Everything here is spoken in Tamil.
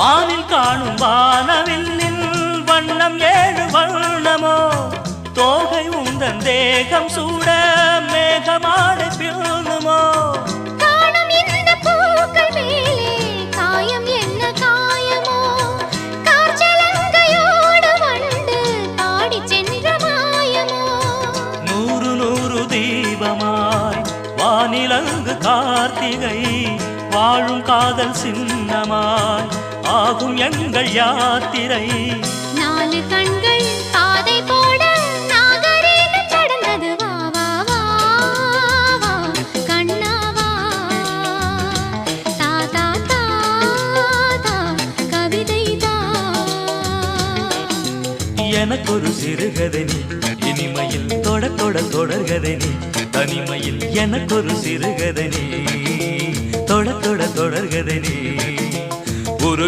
வானில் காணும் வானவில்லின் வண்ணம் ஏழு வண்ணமோ தோகை உந்தன் தேகம் சூட மேகமாடை பிள்ளுமோ காணும் இந்த பூக்கள் மேலே காயம் என்ன காயமோ கார்ச்சலங்கையோடு வண்டு பாடி சென்ற மாயமோ நூறு நூறு தீபமாய் வானிலங்கு கார்த்திகை வாழும் காதல் சின்னமாய் ஆகும் எங்கள் யாத்திரை நாலு கண்கள் பாதை போட நாகரீகம் கடந்தது வா வா வா வா கண்ணா வா தா தா தா தா கவிதை தா எனக்கொரு சிறுகதை நீ இனிமையில் தொட தொட தொடர்கதை நீ தனிமையில் எனக்கொரு சிறுகதை நீ தொட தொட தொடர்கதை நீ ஒரு